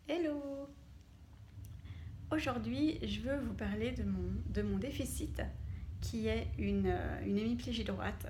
Hello! Aujourd'hui, je veux vous parler de mon déficit, qui est une hémiplégie droite.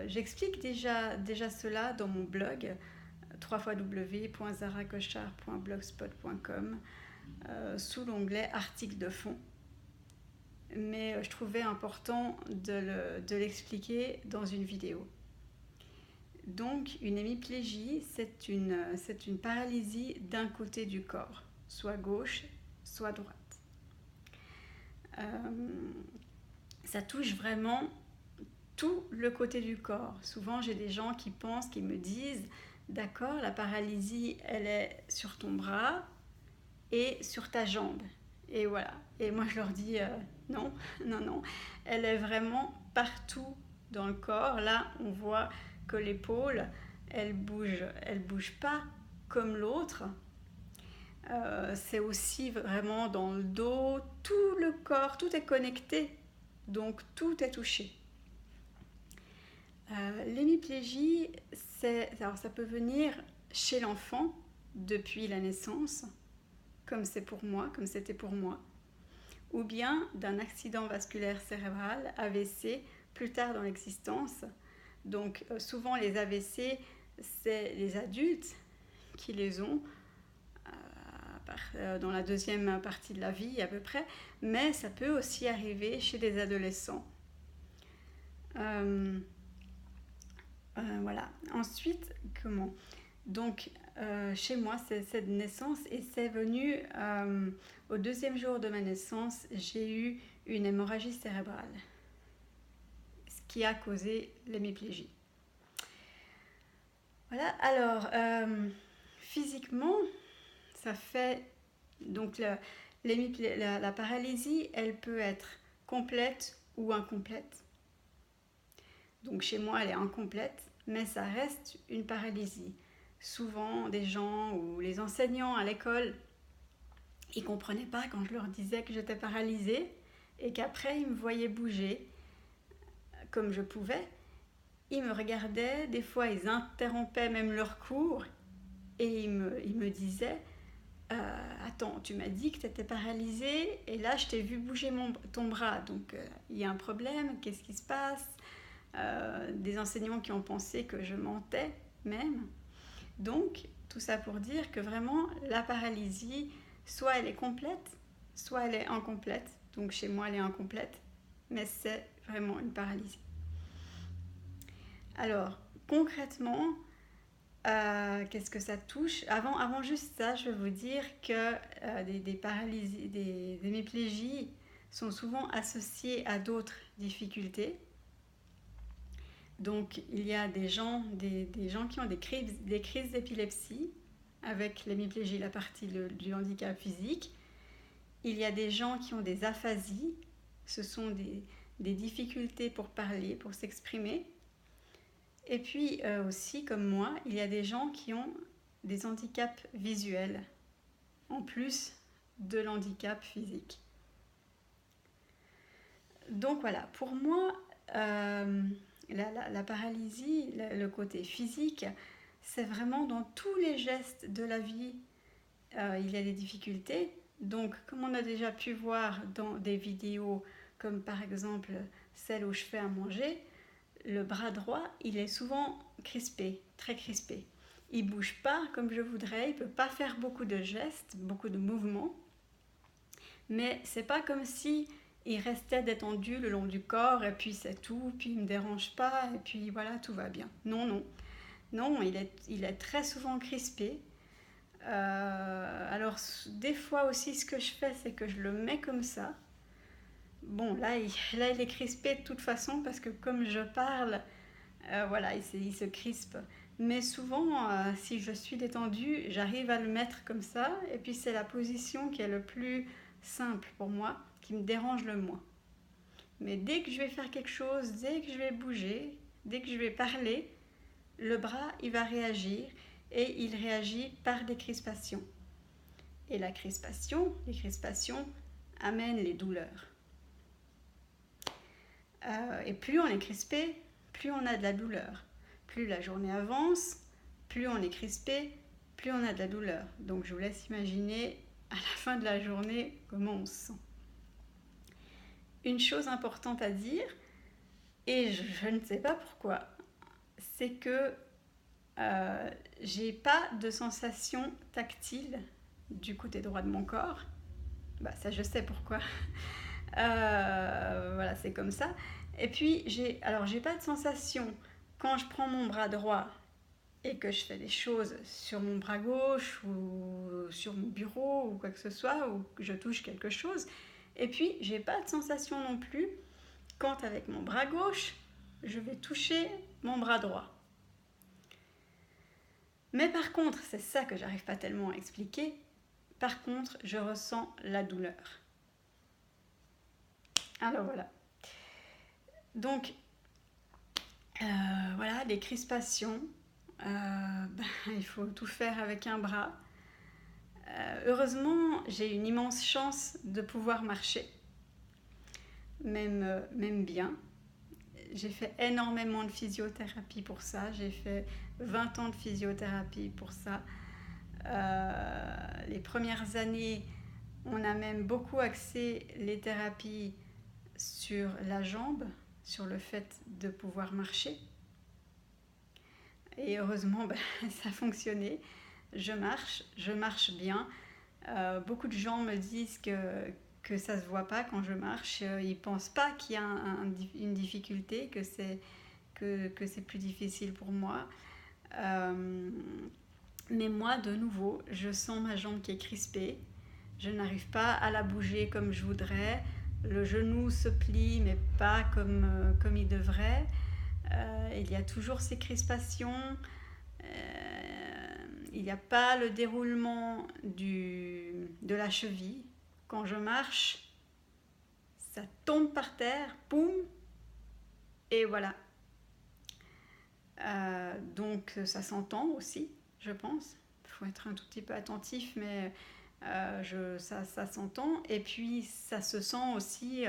J'explique déjà cela dans mon blog www.zaracochard.blogspot.com sous l'onglet articles de fond. Mais je trouvais important de l'expliquer dans une vidéo. Donc, une hémiplégie, c'est une paralysie d'un côté du corps, soit gauche, soit droite. Ça touche vraiment tout le côté du corps. Souvent, j'ai des gens qui me disent, d'accord, la paralysie, elle est sur ton bras et sur ta jambe. Et voilà. Et moi, je leur dis, non, non, elle est vraiment partout dans le corps. Là, on voit que l'épaule, elle bouge pas comme l'autre. C'est aussi vraiment dans le dos, tout le corps, tout est connecté, donc tout est touché. L'hémiplégie, alors ça peut venir chez l'enfant depuis la naissance, comme c'était pour moi, ou bien d'un accident vasculaire cérébral, AVC, plus tard dans l'existence. Donc souvent les AVC, c'est les adultes qui les ont dans la deuxième partie de la vie à peu près, mais ça peut aussi arriver chez des adolescents. Voilà. Ensuite, comment? Donc, chez moi, c'est cette naissance et c'est venu au deuxième jour de ma naissance, j'ai eu une hémorragie cérébrale, ce qui a causé l'hémiplégie. Voilà. Alors, physiquement, ça fait donc la paralysie, elle peut être complète ou incomplète. Donc chez moi, elle est incomplète, mais ça reste une paralysie. Souvent, des gens ou les enseignants à l'école, ils ne comprenaient pas quand je leur disais que j'étais paralysée et qu'après, ils me voyaient bouger comme je pouvais. Ils me regardaient, des fois, ils interrompaient même leur cours et ils me disaient attends, tu m'as dit que tu étais paralysée et là, je t'ai vu bouger ton bras. Donc, il y a un problème, qu'est-ce qui se passe? Des enseignants qui ont pensé que je mentais même. Donc, tout ça pour dire que vraiment, la paralysie, soit elle est complète, soit elle est incomplète. Donc, chez moi, elle est incomplète, mais c'est vraiment une paralysie. Alors, concrètement, qu'est-ce que ça touche? Avant juste ça, je veux vous dire que des paralysies, des hémiplégies sont souvent associées à d'autres difficultés. Donc, il y a des gens qui ont des crises d'épilepsie avec l'hémiplégie, la partie du handicap physique. Il y a des gens qui ont des aphasies, ce sont des difficultés pour parler, pour s'exprimer. Et puis aussi, comme moi, il y a des gens qui ont des handicaps visuels, en plus de l'handicap physique. Donc voilà, pour moi, la paralysie, le côté physique, c'est vraiment dans tous les gestes de la vie, il y a des difficultés. Donc, comme on a déjà pu voir dans des vidéos, comme par exemple celle où je fais à manger, le bras droit, il est souvent crispé, très crispé. Il ne bouge pas comme je voudrais, il ne peut pas faire beaucoup de gestes, beaucoup de mouvements. Mais c'est pas comme si il restait détendu le long du corps et puis c'est tout, puis il ne me dérange pas et puis voilà, tout va bien. Non, il est très souvent crispé. Alors des fois aussi ce que je fais, c'est que je le mets comme ça. Bon, là il est crispé de toute façon parce que comme je parle, voilà, il se crispe. Mais souvent, si je suis détendue, j'arrive à le mettre comme ça. Et puis c'est la position qui est le plus simple pour moi, qui me dérange le moins. Mais dès que je vais faire quelque chose, dès que je vais bouger, dès que je vais parler, le bras, il va réagir. Et il réagit par des crispations. Et les crispations amènent les douleurs. Et plus on est crispé, plus on a de la douleur. Plus la journée avance, plus on est crispé, plus on a de la douleur. Donc je vous laisse imaginer à la fin de la journée comment on se sent. Une chose importante à dire, et je ne sais pas pourquoi, c'est que j'ai pas de sensation tactile du côté droit de mon corps. Ça je sais pourquoi. Voilà, c'est comme ça. Et puis j'ai pas de sensation quand je prends mon bras droit et que je fais des choses sur mon bras gauche ou sur mon bureau ou quoi que ce soit, ou que je touche quelque chose. Et puis j'ai pas de sensation non plus quand avec mon bras gauche je vais toucher mon bras droit. Mais par contre, c'est ça que j'arrive pas tellement à expliquer, par contre je ressens la douleur. Alors voilà. Donc voilà, les crispations, il faut tout faire avec un bras. Heureusement, j'ai une immense chance de pouvoir marcher, même bien. J'ai fait énormément de physiothérapie pour ça, j'ai fait 20 ans de physiothérapie pour ça. Les premières années, on a même beaucoup axé les thérapies sur la jambe, sur le fait de pouvoir marcher. Et heureusement, ça a fonctionné. Je marche bien. Beaucoup de gens me disent que ça ne se voit pas quand je marche. Ils ne pensent pas qu'il y a une difficulté, que c'est plus difficile pour moi. Mais moi, de nouveau, je sens ma jambe qui est crispée. Je n'arrive pas à la bouger comme je voudrais. Le genou se plie, mais pas comme il devrait. Il y a toujours ces crispations. Il n'y a pas le déroulement de la cheville. Quand je marche, ça tombe par terre, boum, et voilà. Donc ça s'entend aussi, je pense. Il faut être un tout petit peu attentif, mais ça s'entend. Et puis ça se sent aussi.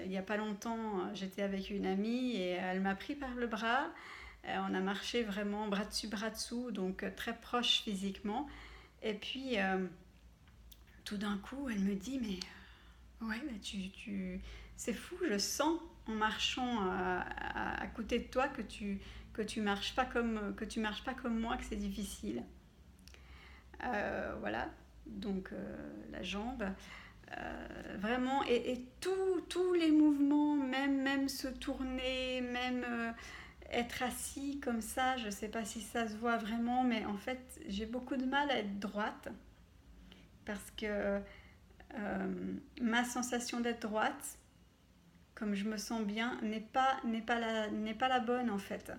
Il n'y a pas longtemps, j'étais avec une amie et elle m'a pris par le bras. On a marché vraiment bras dessus, bras dessous, donc très proche physiquement. Et puis, tout d'un coup, elle me dit, mais ouais, c'est fou, je sens en marchant à côté de toi que tu marches pas comme moi, que c'est difficile. Voilà, donc la jambe. Vraiment, et tous les mouvements, même se tourner, même être assis comme ça, je ne sais pas si ça se voit vraiment, mais en fait, j'ai beaucoup de mal à être droite parce que ma sensation d'être droite, comme je me sens bien, n'est pas la bonne en fait.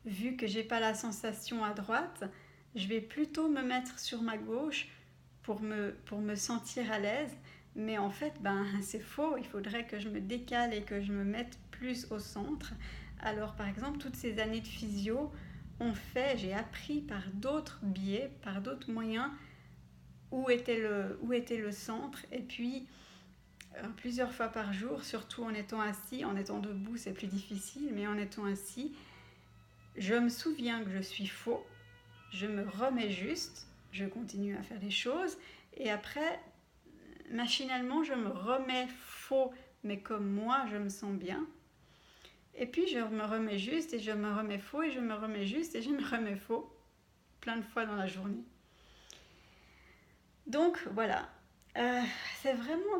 Vu que j'ai pas la sensation à droite, je vais plutôt me mettre sur ma gauche pour me sentir à l'aise, mais en fait, c'est faux. Il faudrait que je me décale et que je me mette plus au centre. Alors, par exemple, toutes ces années de physio, j'ai appris par d'autres biais, par d'autres moyens, où était le centre. Et puis, plusieurs fois par jour, surtout en étant assis, en étant debout, c'est plus difficile, mais en étant assis, je me souviens que je suis faux, je me remets juste, je continue à faire des choses, et après, machinalement, je me remets faux, mais comme moi, je me sens bien. Et puis, je me remets juste, et je me remets faux, et je me remets juste, et je me remets faux, plein de fois dans la journée. Donc, voilà. C'est vraiment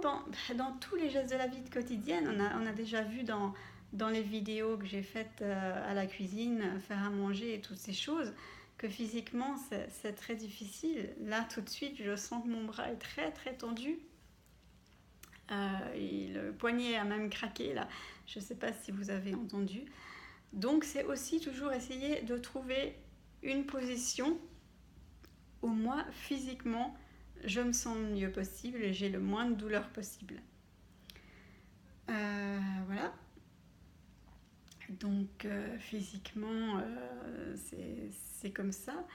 dans tous les gestes de la vie quotidienne. On a déjà vu dans les vidéos que j'ai faites à la cuisine, faire à manger et toutes ces choses, que physiquement, c'est très difficile. Là, tout de suite, je sens que mon bras est très, très tendu. Et le poignet a même craqué, là. Je ne sais pas si vous avez entendu. Donc, c'est aussi toujours essayer de trouver une position où moi, physiquement, je me sens le mieux possible et j'ai le moins de douleur possible. Voilà. Donc physiquement, c'est comme ça.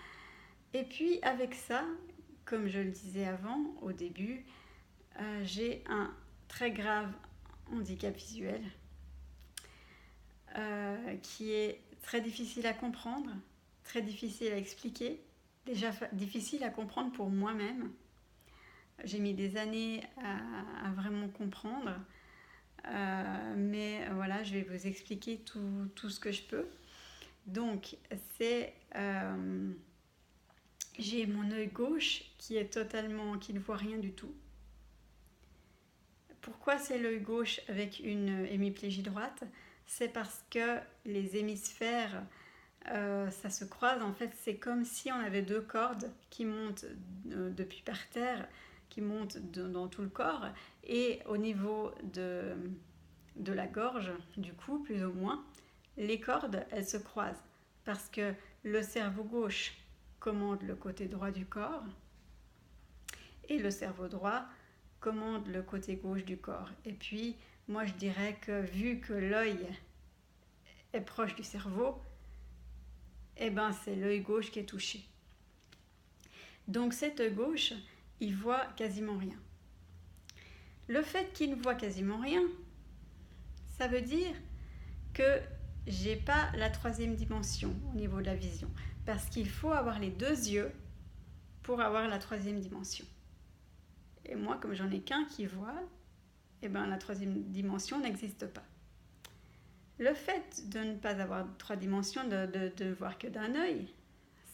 Et puis avec ça, comme je le disais avant, au début, j'ai un très grave handicap visuel qui est très difficile à comprendre très difficile à expliquer, déjà difficile à comprendre pour moi-même. J'ai mis des années à vraiment comprendre, mais voilà, je vais vous expliquer tout ce que je peux. Donc, j'ai mon œil gauche qui ne voit rien du tout. Pourquoi c'est l'œil gauche avec une hémiplégie droite? C'est parce que les hémisphères, ça se croise. En fait, c'est comme si on avait deux cordes qui montent depuis par terre, qui montent dans tout le corps, et au niveau de la gorge, du cou plus ou moins, les cordes, elles se croisent parce que le cerveau gauche commande le côté droit du corps et le cerveau droit commande le côté gauche du corps. Et puis, moi je dirais que vu que l'œil est proche du cerveau, eh ben c'est l'œil gauche qui est touché. Donc cet œil gauche, il voit quasiment rien. Le fait qu'il ne voit quasiment rien, ça veut dire que j'ai pas la troisième dimension au niveau de la vision. Parce qu'il faut avoir les deux yeux pour avoir la troisième dimension. Et moi, comme j'en ai qu'un qui voit, eh ben, la troisième dimension n'existe pas. Le fait de ne pas avoir trois dimensions, de voir que d'un œil,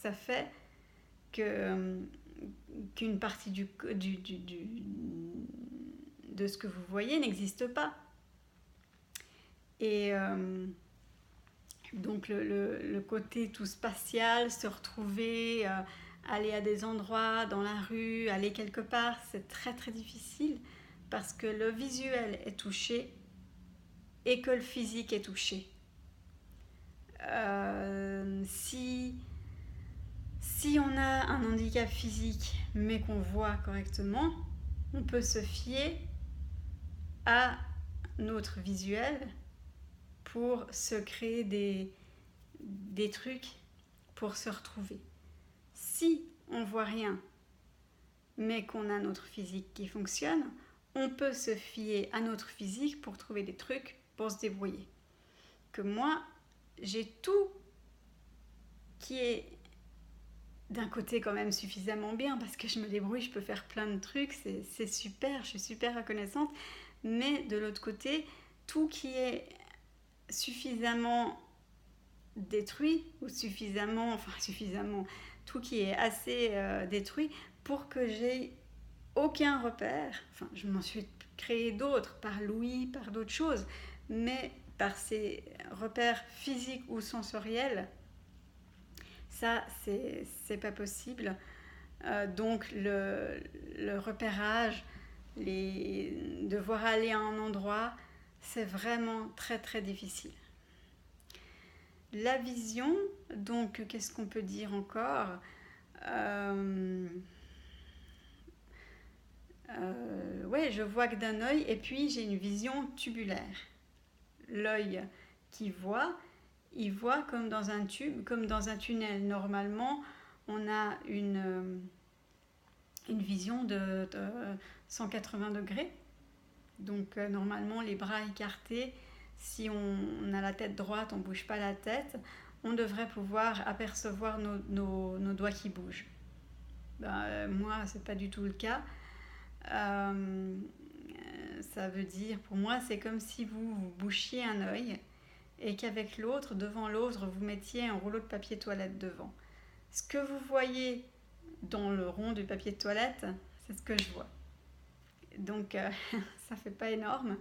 ça fait qu'une partie de ce que vous voyez n'existe pas. Et donc le côté tout spatial, se retrouver, aller à des endroits, dans la rue, aller quelque part, c'est très très difficile parce que le visuel est touché et que le physique est touché. Si on a un handicap physique mais qu'on voit correctement, on peut se fier à notre visuel pour se créer des trucs pour se retrouver. Si on voit rien, mais qu'on a notre physique qui fonctionne, on peut se fier à notre physique pour trouver des trucs pour se débrouiller. Que moi, j'ai tout qui est d'un côté quand même suffisamment bien parce que je me débrouille, je peux faire plein de trucs, c'est super, je suis super reconnaissante, mais de l'autre côté, tout qui est suffisamment détruit ou suffisamment, tout qui est assez détruit pour que j'ai aucun repère. Enfin, je m'en suis créé d'autres par l'ouïe, par d'autres choses, mais par ces repères physiques ou sensoriels, ça c'est pas possible. Donc le repérage, devoir aller à un endroit, c'est vraiment très très difficile. La vision, donc qu'est-ce qu'on peut dire encore? Ouais, je vois que d'un œil et puis j'ai une vision tubulaire. L'œil qui voit, il voit comme dans un tube, comme dans un tunnel. Normalement, on a une vision de 180 degrés. Donc normalement, les bras écartés, si on a la tête droite, on ne bouge pas la tête, on devrait pouvoir apercevoir nos doigts qui bougent. Moi, ce n'est pas du tout le cas. Ça veut dire, pour moi, c'est comme si vous bouchiez un œil et qu'avec l'autre, devant l'autre, vous mettiez un rouleau de papier toilette devant. Ce que vous voyez dans le rond du papier de toilette, c'est ce que je vois. Donc, ça fait pas énorme.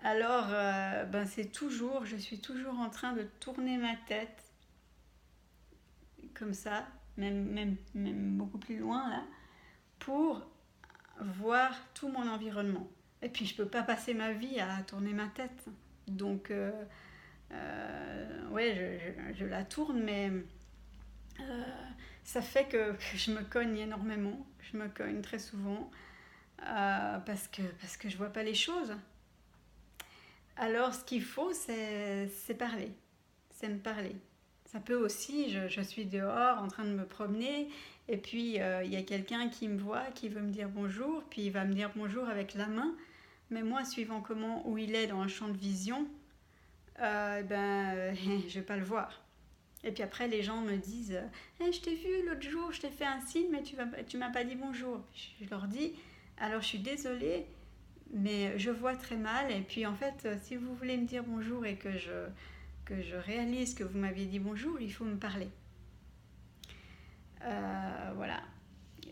Alors, je suis toujours en train de tourner ma tête, comme ça, même beaucoup plus loin là, pour voir tout mon environnement. Et puis, je peux pas passer ma vie à tourner ma tête. Donc, je la tourne, mais ça fait que je me cogne énormément. Je me cogne très souvent parce que je vois pas les choses. Alors, ce qu'il faut, c'est parler. C'est me parler. Ça peut aussi, je suis dehors en train de me promener, et puis il y a quelqu'un qui me voit, qui veut me dire bonjour, puis il va me dire bonjour avec la main. Mais moi, suivant où il est dans un champ de vision, je vais pas le voir. Et puis après, les gens me disent hey, je t'ai vu l'autre jour, je t'ai fait un signe, mais tu m'as pas dit bonjour. Je leur dis alors je suis désolée, mais je vois très mal. Et puis en fait, si vous voulez me dire bonjour et que je réalise que vous m'aviez dit bonjour, il faut me parler. Voilà.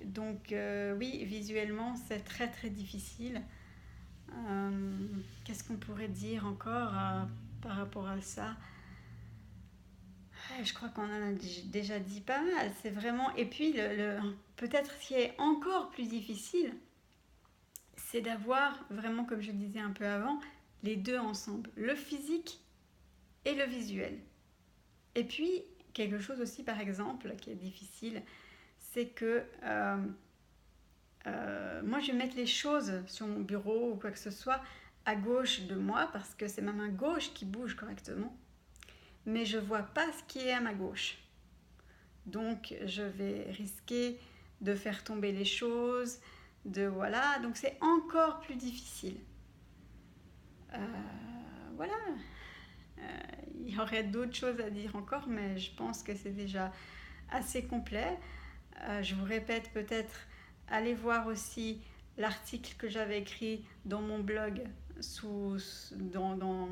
Donc oui, visuellement, c'est très très difficile. Qu'est-ce qu'on pourrait dire encore par rapport à ça? Je crois qu'on en a déjà dit pas mal. C'est vraiment. Et puis, peut-être ce qui est encore plus difficile, c'est d'avoir vraiment, comme je disais un peu avant, les deux ensemble, le physique et le visuel. Et puis, quelque chose aussi, par exemple, qui est difficile, c'est que moi, je vais mettre les choses sur mon bureau ou quoi que ce soit à gauche de moi, parce que c'est ma main gauche qui bouge correctement, mais je ne vois pas ce qui est à ma gauche. Donc, je vais risquer de faire tomber les choses, voilà. Donc, c'est encore plus difficile. Voilà. Il y aurait d'autres choses à dire encore, mais je pense que c'est déjà assez complet. Je vous répète peut-être, allez voir aussi l'article que j'avais écrit dans mon blog dans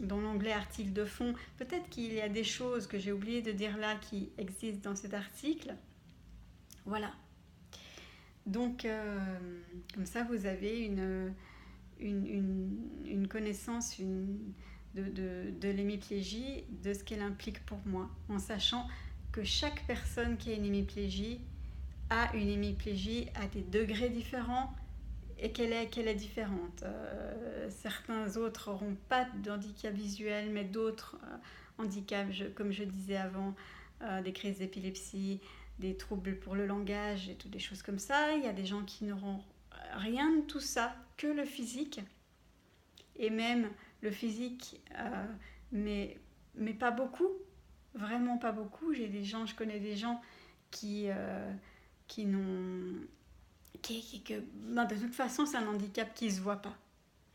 l'onglet article de fond. Peut-être qu'il y a des choses que j'ai oublié de dire là qui existent dans cet article. Voilà. Donc, comme ça, vous avez une connaissance de l'hémiplégie, de ce qu'elle implique pour moi, en sachant que chaque personne qui a une hémiplégie a une hémiplégie à des degrés différents et qu'elle est différente. Certains autres n'auront pas d'handicap visuel, mais d'autres handicaps, comme je disais avant, des crises d'épilepsie, des troubles pour le langage et toutes des choses comme ça. Il y a des gens qui n'auront rien de tout ça, que le physique. Et même le physique, mais pas beaucoup, vraiment pas beaucoup. Je connais des gens qui n'ont... de toute façon, c'est un handicap qui ne se voit pas.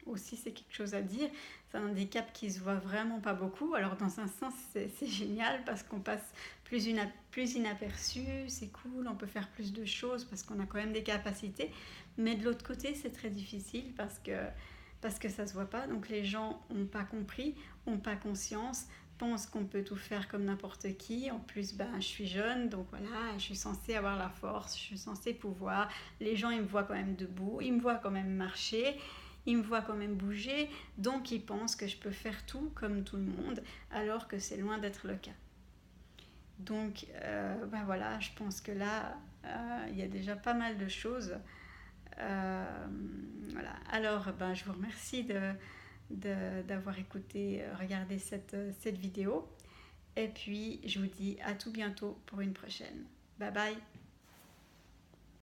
Aussi, c'est quelque chose à dire. C'est un handicap qui ne se voit vraiment pas beaucoup. Alors, dans un sens, c'est génial parce qu'on passe plus inaperçu, c'est cool, on peut faire plus de choses parce qu'on a quand même des capacités. Mais de l'autre côté, c'est très difficile parce que ça ne se voit pas. Donc, les gens n'ont pas compris, n'ont pas conscience, pensent qu'on peut tout faire comme n'importe qui. En plus, je suis jeune, donc voilà, je suis censée avoir la force, je suis censée pouvoir. Les gens, ils me voient quand même debout, ils me voient quand même marcher, ils me voient quand même bouger, donc ils pensent que je peux faire tout comme tout le monde, alors que c'est loin d'être le cas. Donc, voilà, je pense que là, il y a déjà pas mal de choses. Voilà. Alors, je vous remercie d'avoir regardé cette vidéo. Et puis, je vous dis à tout bientôt pour une prochaine. Bye bye!